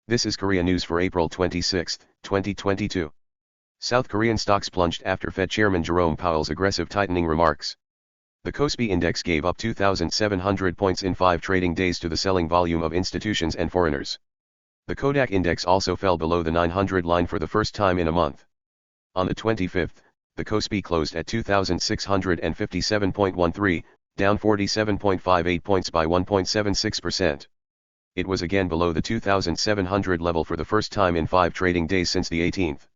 This is Korea News for April 26, 2022. South Korean stocks plunged after Fed Chairman Jerome Powell's aggressive tightening remarks. The Kospi Index gave up 2,700 points in 5 trading days to the selling volume of institutions and foreigners. The Kodak Index also fell below the 900 line for the first time in a month. On the 25th, the Kospi closed at 2,657.13, down 47.58 points by 1.76%. It was again below the 2,700 level for the first time in 5 trading days since the 18th.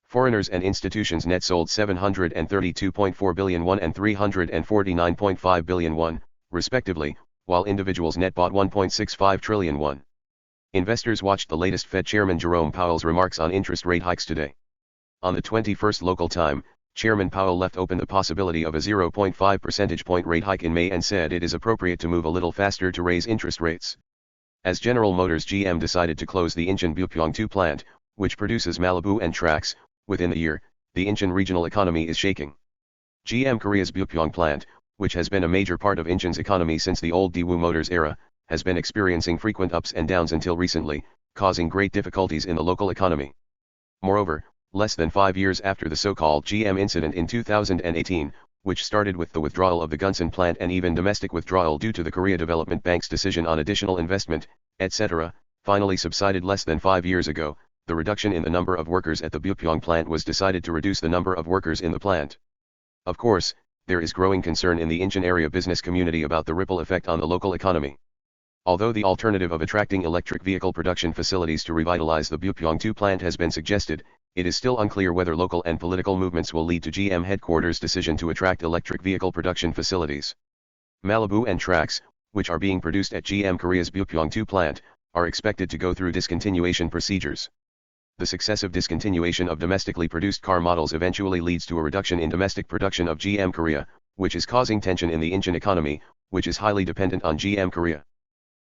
Foreigners and institutions net sold 732.4 billion won and 349.5 billion won, respectively, while individuals net bought 1.65 trillion won. Investors watched the latest Fed Chairman Jerome Powell's remarks on interest rate hikes today. On the 21st local time, Chairman Powell left open the possibility of a 0.5 percentage point rate hike in May and said it is appropriate to move a little faster to raise interest rates. As General Motors GM decided to close the Incheon Bupyeong Plant, which produces Malibu and Trax, within the year, the Incheon regional economy is shaking. GM Korea's Bupyeong Plant, which has been a major part of Incheon's economy since the old Daewoo Motors era, has been experiencing frequent ups and downs until recently, causing great difficulties in the local economy. Moreover, less than 5 years after the so-called GM incident in 2018, which started with the withdrawal of the Gunsan plant and even domestic withdrawal due to the Korea Development Bank's decision on additional investment, etc., finally subsided less than 5 years ago, the reduction in the number of workers at the Bupyeong plant was decided to reduce the number of workers in the plant. Of course, there is growing concern in the Incheon area business community about the ripple effect on the local economy. Although the alternative of attracting electric vehicle production facilities to revitalize the Bupyeong plant has been suggested, it is still unclear whether local and political movements will lead to GM headquarters' decision to attract electric vehicle production facilities. Malibu and Trax, which are being produced at GM Korea's Bupyeong plant, are expected to go through discontinuation procedures. The successive discontinuation of domestically produced car models eventually leads to a reduction in domestic production of GM Korea, which is causing tension in the Incheon economy, which is highly dependent on GM Korea.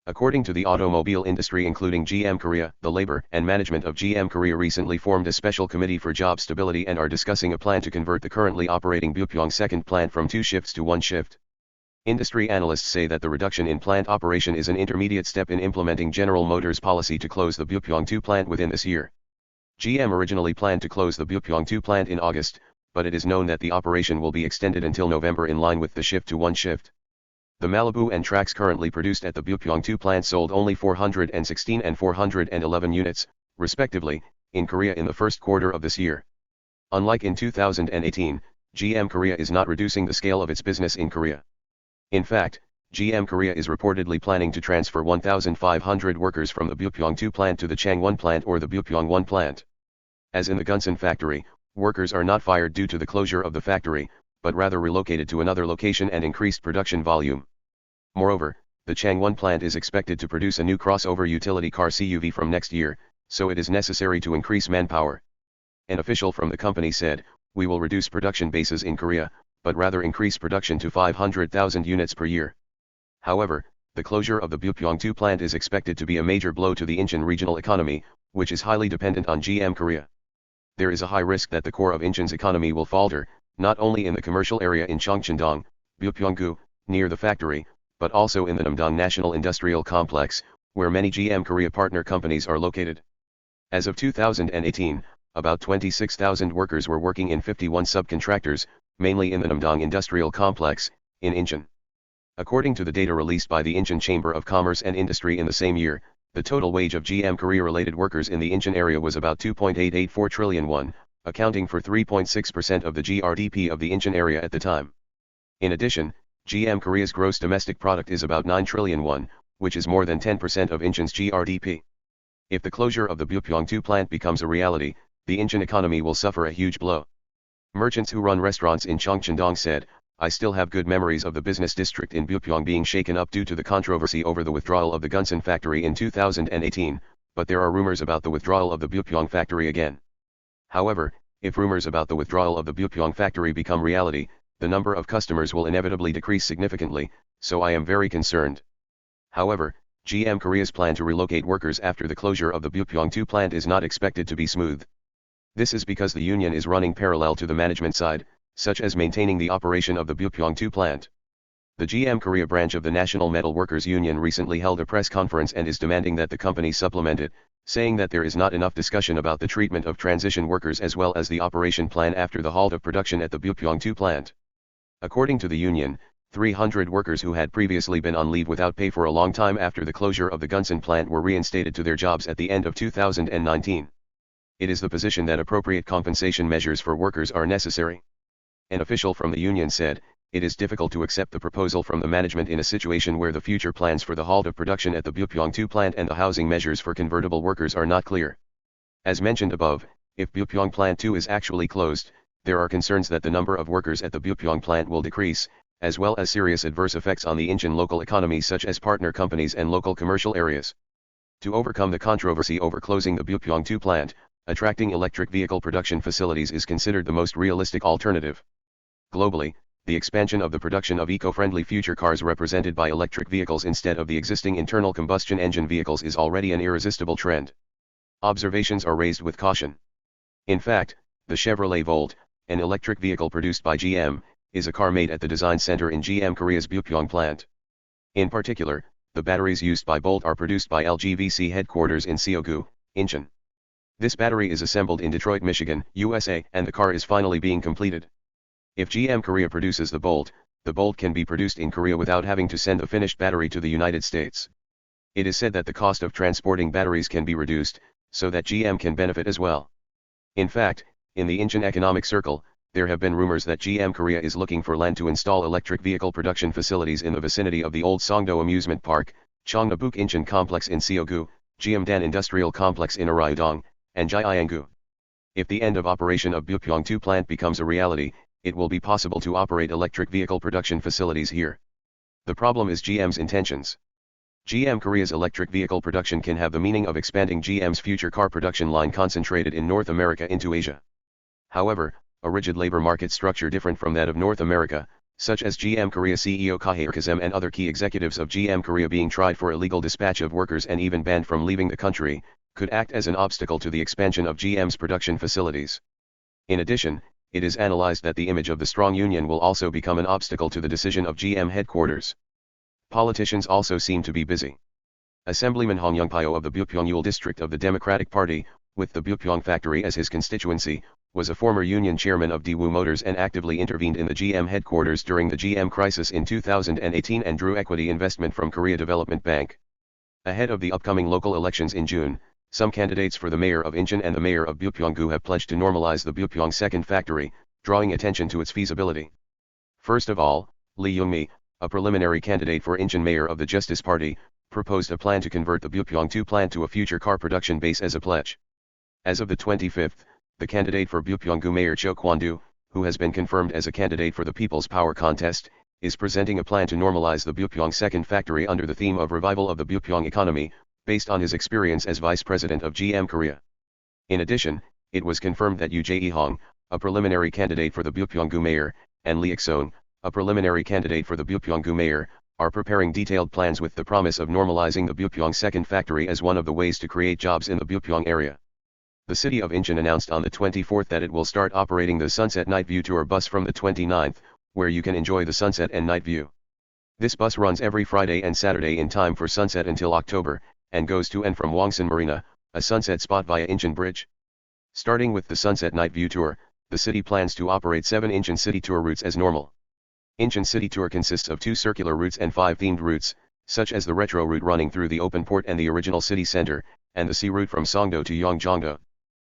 According to the automobile industry including GM Korea, the labor and management of GM Korea recently formed a special committee for job stability and are discussing a plan to convert the currently operating Bupyeong second plant from 2 shifts to 1 shift. Industry analysts say that the reduction in plant operation is an intermediate step in implementing General Motors' policy to close the Bupyeong plant within this year. GM originally planned to close the Bupyeong plant in August, but it is known that the operation will be extended until November in line with the shift to 1 shift. The Malibu and Trax currently produced at the Bupyeong plant sold only 416 and 411 units, respectively, in Korea in the first quarter of this year. Unlike in 2018, GM Korea is not reducing the scale of its business in Korea. In fact, GM Korea is reportedly planning to transfer 1,500 workers from the Bupyeong plant to the Changwon plant or the Bupyeong 1 plant. As in the Gunsan factory, workers are not fired due to the closure of the factory, but rather relocated to another location and increased production volume. Moreover, the Changwon plant is expected to produce a new crossover utility car CUV from next year, so it is necessary to increase manpower. An official from the company said, "We will reduce production bases in Korea, but rather increase production to 500,000 units per year." However, the closure of the Bupyeong plant is expected to be a major blow to the Incheon regional economy, which is highly dependent on GM Korea. There is a high risk that the core of Incheon's economy will falter, not only in the commercial area in Cheongcheon-dong, Bupyeong-gu, near the factory, but also in the Namdong National Industrial Complex, where many GM Korea partner companies are located. As of 2018, about 26,000 workers were working in 51 subcontractors, mainly in the Namdong Industrial Complex, in Incheon. According to the data released by the Incheon Chamber of Commerce and Industry in the same year, the total wage of GM Korea-related workers in the Incheon area was about 2.884 trillion won, accounting for 3.6% of the GRDP of the Incheon area at the time. In addition, GM Korea's gross domestic product is about 9 trillion won, which is more than 10% of Incheon's GRDP. If the closure of the Bupyeong plant becomes a reality, the Incheon economy will suffer a huge blow. Merchants who run restaurants in Cheongcheon-dong said, "I still have good memories of the business district in Bupyeong being shaken up due to the controversy over the withdrawal of the Gunsan factory in 2018, but there are rumors about the withdrawal of the Bupyeong factory again." However, if rumors about the withdrawal of the Bupyeong factory become reality, the number of customers will inevitably decrease significantly, so I am very concerned. However, GM Korea's plan to relocate workers after the closure of the Bupyeong plant is not expected to be smooth. This is because the union is running parallel to the management side, such as maintaining the operation of the Bupyeong plant. The GM Korea branch of the National Metal Workers Union recently held a press conference and is demanding that the company supplement it, saying that there is not enough discussion about the treatment of transition workers as well as the operation plan after the halt of production at the Bupyeong plant. According to the union, 300 workers who had previously been on leave without pay for a long time after the closure of the Gunsan plant were reinstated to their jobs at the end of 2019. It is the position that appropriate compensation measures for workers are necessary. An official from the union said, "It is difficult to accept the proposal from the management in a situation where the future plans for the halt of production at the Bupyeong plant and the housing measures for convertible workers are not clear." As mentioned above, if Bupyeong Plant 2 is actually closed, there are concerns that the number of workers at the Bupyeong plant will decrease, as well as serious adverse effects on the Incheon local economy such as partner companies and local commercial areas. To overcome the controversy over closing the Bupyeong plant, attracting electric vehicle production facilities is considered the most realistic alternative. Globally, the expansion of the production of eco-friendly future cars represented by electric vehicles instead of the existing internal combustion engine vehicles is already an irresistible trend. Observations are raised with caution. In fact, the Chevrolet Volt, an electric vehicle produced by GM, is a car made at the design center in GM Korea's Bupyeong plant. In particular, the batteries used by Bolt are produced by LGVC headquarters in Seogu, Incheon. This battery is assembled in Detroit, Michigan, USA, and the car is finally being completed. If GM Korea produces the Bolt can be produced in Korea without having to send a finished battery to the United States. It is said that the cost of transporting batteries can be reduced, so that GM can benefit as well. In fact, in the Incheon economic circle, there have been rumors that GM Korea is looking for land to install electric vehicle production facilities in the vicinity of the old Songdo Amusement Park, Cheongnabuk Incheon Complex in Seogu, Gyeomdan Industrial Complex in Aryodong, and Gyeonggu. If the end of operation of Bupyeong plant becomes a reality, it will be possible to operate electric vehicle production facilities here. The problem is GM's intentions. GM Korea's electric vehicle production can have the meaning of expanding GM's future car production line concentrated in North America into Asia. However, a rigid labor market structure different from that of North America, such as GM Korea CEO Kahae Kazem and other key executives of GM Korea being tried for illegal dispatch of workers and even banned from leaving the country, could act as an obstacle to the expansion of GM's production facilities. In addition, it is analyzed that the image of the strong union will also become an obstacle to the decision of GM headquarters. Politicians also seem to be busy. Assemblyman Hong Young-pyo of the Bupyeong district of the Democratic Party, with the Bupyeong factory as his constituency, was a former union chairman of Daewoo Motors and actively intervened in the GM headquarters during the GM crisis in 2018 and drew equity investment from Korea Development Bank. Ahead of the upcoming local elections in June, some candidates for the mayor of Incheon and the mayor of Bupyeong have pledged to normalize the Bupyeong second factory, drawing attention to its feasibility. First of all, Lee Young-mi, a preliminary candidate for Incheon mayor of the Justice Party, proposed a plan to convert the Bupyeong plant to a future car production base as a pledge. As of the 25th, the candidate for Bupyeong Mayor Cho Kwon-do, who has been confirmed as a candidate for the People's Power contest, is presenting a plan to normalize the Bupyeong second factory under the theme of revival of the Bupyeong economy, based on his experience as vice president of GM Korea. In addition, it was confirmed that Yoo Jae-hong, a preliminary candidate for the Bupyeong mayor, and Lee Ik-seon, a preliminary candidate for the Bupyeong mayor, are preparing detailed plans with the promise of normalizing the Bupyeong second factory as one of the ways to create jobs in the Bupyeong area. The city of Incheon announced on the 24th that it will start operating the Sunset Night View Tour bus from the 29th, where you can enjoy the sunset and night view. This bus runs every Friday and Saturday in time for sunset until October, and goes to and from Wongsan Marina, a sunset spot via Incheon Bridge. Starting with the Sunset Night View Tour, the city plans to operate 7 Incheon City Tour routes as normal. Incheon City Tour consists of 2 circular routes and 5 themed routes, such as the retro route running through the open port and the original city center, and the sea route from Songdo to Yeongjongdo.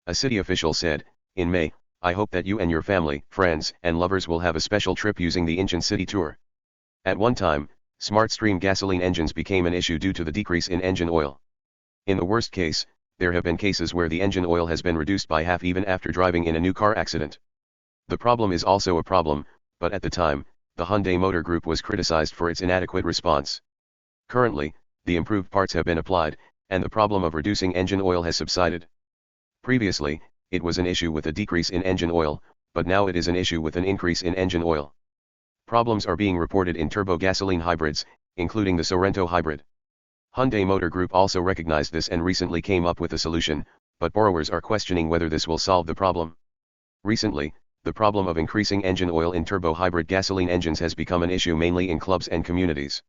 A city official said, "In May, I hope that you and your family, friends, and lovers will have a special trip using the Incheon City Tour." At one time, Smart Stream gasoline engines became an issue due to the decrease in engine oil. In the worst case, there have been cases where the engine oil has been reduced by half even after driving in a new car accident. The problem is also a problem, but at the time, the Hyundai Motor Group was criticized for its inadequate response. Currently, the improved parts have been applied, and the problem of reducing engine oil has subsided. Previously, it was an issue with a decrease in engine oil, but now it is an issue with an increase in engine oil. Problems are being reported in turbo gasoline hybrids, including the Sorento hybrid. Hyundai Motor Group also recognized this and recently came up with a solution, but borrowers are questioning whether this will solve the problem. Recently, the problem of increasing engine oil in turbo-hybrid gasoline engines has become an issue mainly in clubs and communities.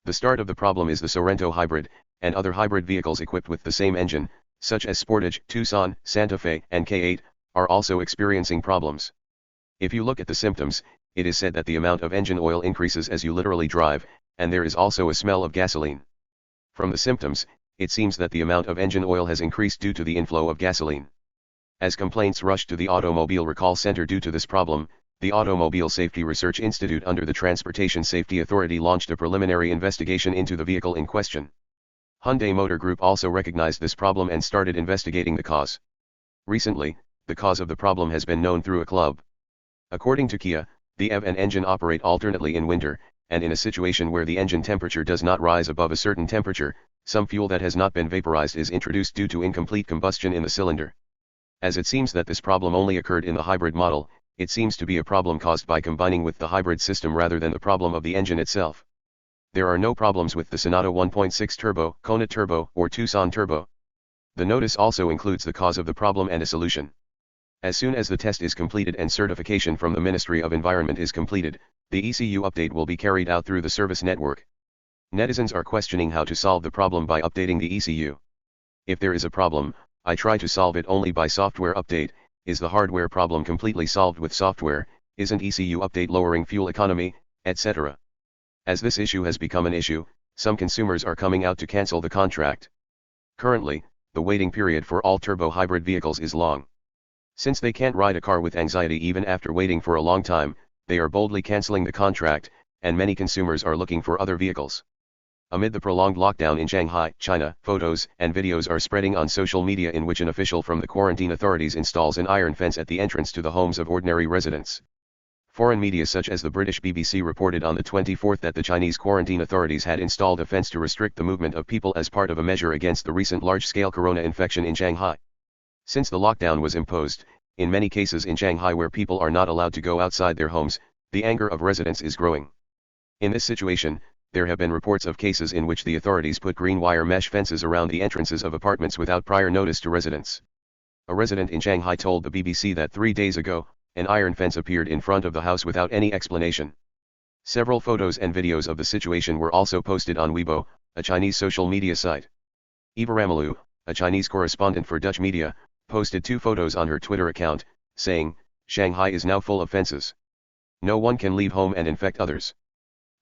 The start of the problem is the Sorento hybrid, and other hybrid vehicles equipped with the same engine, such as Sportage, Tucson, Santa Fe, and K8, are also experiencing problems. If you look at the symptoms, it is said that the amount of engine oil increases as you literally drive, and there is also a smell of gasoline. From the symptoms, it seems that the amount of engine oil has increased due to the inflow of gasoline. As complaints rushed to the Automobile Recall Center due to this problem, the Automobile Safety Research Institute under the Transportation Safety Authority launched a preliminary investigation into the vehicle in question. Hyundai Motor Group also recognized this problem and started investigating the cause. Recently, the cause of the problem has been known through a club. According to Kia, the EV and engine operate alternately in winter, and in a situation where the engine temperature does not rise above a certain temperature, some fuel that has not been vaporized is introduced due to incomplete combustion in the cylinder. As it seems that this problem only occurred in the hybrid model, it seems to be a problem caused by combining with the hybrid system rather than the problem of the engine itself. There are no problems with the Sonata 1.6 Turbo, Kona Turbo, or Tucson Turbo. The notice also includes the cause of the problem and a solution. As soon as the test is completed and certification from the Ministry of Environment is completed, the ECU update will be carried out through the service network. Netizens are questioning how to solve the problem by updating the ECU. If there is a problem, I try to solve it only by software update. Is the hardware problem completely solved with software? Isn't ECU update lowering fuel economy, etc.? As this issue has become an issue, some consumers are coming out to cancel the contract. Currently, the waiting period for all turbo hybrid vehicles is long. Since they can't ride a car with anxiety even after waiting for a long time, they are boldly canceling the contract, and many consumers are looking for other vehicles. Amid the prolonged lockdown in Shanghai, China, photos and videos are spreading on social media in which an official from the quarantine authorities installs an iron fence at the entrance to the homes of ordinary residents. Foreign media such as the British BBC reported on the 24th that the Chinese quarantine authorities had installed a fence to restrict the movement of people as part of a measure against the recent large-scale corona infection in Shanghai. Since the lockdown was imposed, in many cases in Shanghai where people are not allowed to go outside their homes, the anger of residents is growing. In this situation, there have been reports of cases in which the authorities put green wire mesh fences around the entrances of apartments without prior notice to residents. A resident in Shanghai told the BBC that 3 days ago, an iron fence appeared in front of the house without any explanation. Several photos and videos of the situation were also posted on Weibo, a Chinese social media site. Eva Ramalu, a Chinese correspondent for Dutch media, posted 2 photos on her Twitter account, saying, "Shanghai is now full of fences. No one can leave home and infect others."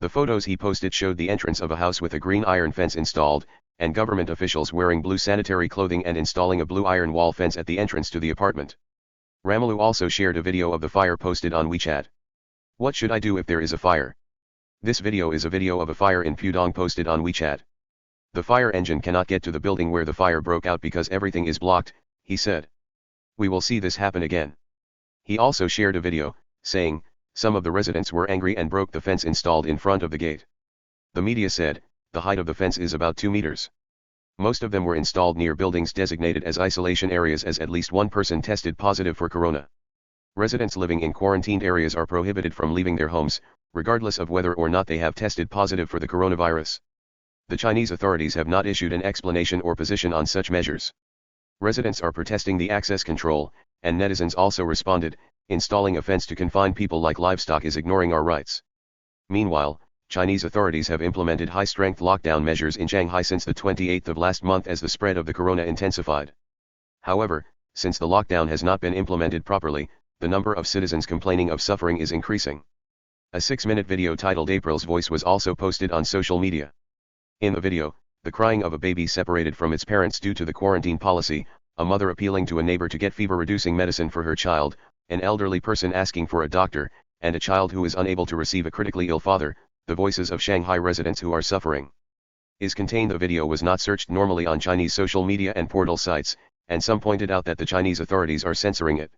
The photos he posted showed the entrance of a house with a green iron fence installed, and government officials wearing blue sanitary clothing and installing a blue iron wall fence at the entrance to the apartment. Ramalu also shared a video of the fire posted on WeChat. "What should I do if there is a fire?" This video is a video of a fire in Pudong posted on WeChat. "The fire engine cannot get to the building where the fire broke out because everything is blocked," he said. "We will see this happen again." He also shared a video, saying, "Some of the residents were angry and broke the fence installed in front of the gate." The media said, the height of the fence is about 2 meters. Most of them were installed near buildings designated as isolation areas as at least one person tested positive for corona. Residents living in quarantined areas are prohibited from leaving their homes, regardless of whether or not they have tested positive for the coronavirus. The Chinese authorities have not issued an explanation or position on such measures. Residents are protesting the access control, and netizens also responded, "Installing a fence to confine people like livestock is ignoring our rights." Meanwhile, Chinese authorities have implemented high-strength lockdown measures in Shanghai since the 28th of last month as the spread of the corona intensified. However, since the lockdown has not been implemented properly, the number of citizens complaining of suffering is increasing. A 6-minute video titled "April's Voice" was also posted on social media. In the video, the crying of a baby separated from its parents due to the quarantine policy, a mother appealing to a neighbor to get fever-reducing medicine for her child, an elderly person asking for a doctor, and a child who is unable to receive a critically ill father, the voices of Shanghai residents who are suffering, is contained. The video was not searched normally on Chinese social media and portal sites, and some pointed out that the Chinese authorities are censoring it.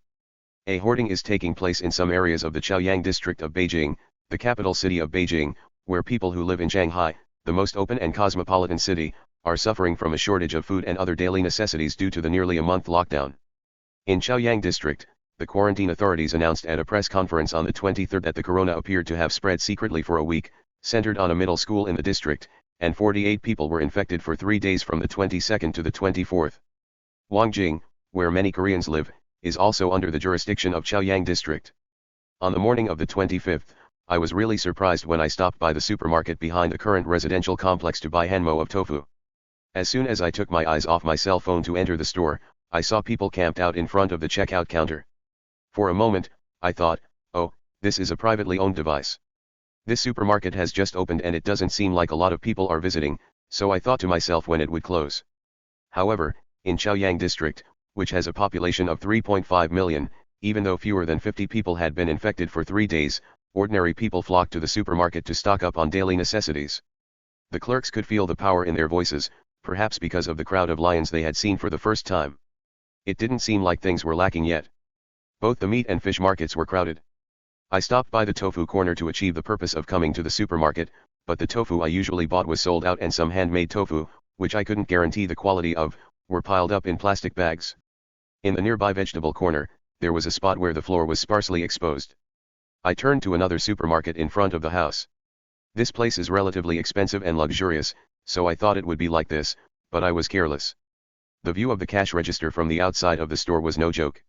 A hoarding is taking place in some areas of the Chaoyang district of Beijing, the capital city of Beijing, where people who live in Shanghai, the most open and cosmopolitan city, are suffering from a shortage of food and other daily necessities due to the nearly a month lockdown. In Chaoyang district, the quarantine authorities announced at a press conference on the 23rd that the corona appeared to have spread secretly for a week, centered on a middle school in the district, and 48 people were infected for 3 days from the 22nd to the 24th. Wangjing, where many Koreans live, is also under the jurisdiction of Chaoyang District. On the morning of the 25th, I was really surprised when I stopped by the supermarket behind the current residential complex to buy hanmo of tofu. As soon as I took my eyes off my cell phone to enter the store, I saw people camped out in front of the checkout counter. For a moment, I thought, oh, this is a privately owned device. This supermarket has just opened and it doesn't seem like a lot of people are visiting, so I thought to myself when it would close. However, in Chaoyang District, which has a population of 3.5 million, even though fewer than 50 people had been infected for 3 days, ordinary people flocked to the supermarket to stock up on daily necessities. The clerks could feel the power in their voices, perhaps because of the crowd of lions they had seen for the first time. It didn't seem like things were lacking yet. Both the meat and fish markets were crowded. I stopped by the tofu corner to achieve the purpose of coming to the supermarket, but the tofu I usually bought was sold out and some handmade tofu, which I couldn't guarantee the quality of, were piled up in plastic bags. In the nearby vegetable corner, there was a spot where the floor was sparsely exposed. I turned to another supermarket in front of the house. This place is relatively expensive and luxurious, so I thought it would be like this, but I was careless. The view of the cash register from the outside of the store was no joke.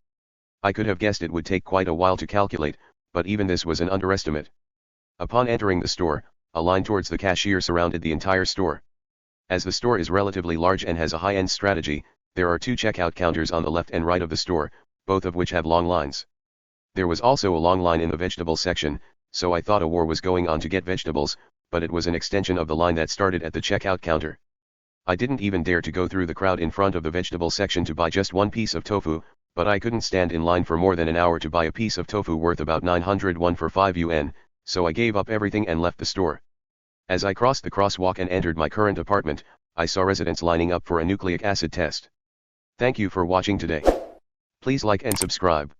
I could have guessed it would take quite a while to calculate, but even this was an underestimate. Upon entering the store, a line towards the cashier surrounded the entire store. As the store is relatively large and has a high-end strategy, there are 2 checkout counters on the left and right of the store, both of which have long lines. There was also a long line in the vegetable section, so I thought a war was going on to get vegetables, but it was an extension of the line that started at the checkout counter. I didn't even dare to go through the crowd in front of the vegetable section to buy just one piece of tofu, but I couldn't stand in line for more than an hour to buy a piece of tofu worth about 900 won for 5 yuan, so I gave up everything and left the store. As I crossed the crosswalk and entered my current apartment, I saw residents lining up for a nucleic acid test. Thank you for watching today. Please like and subscribe.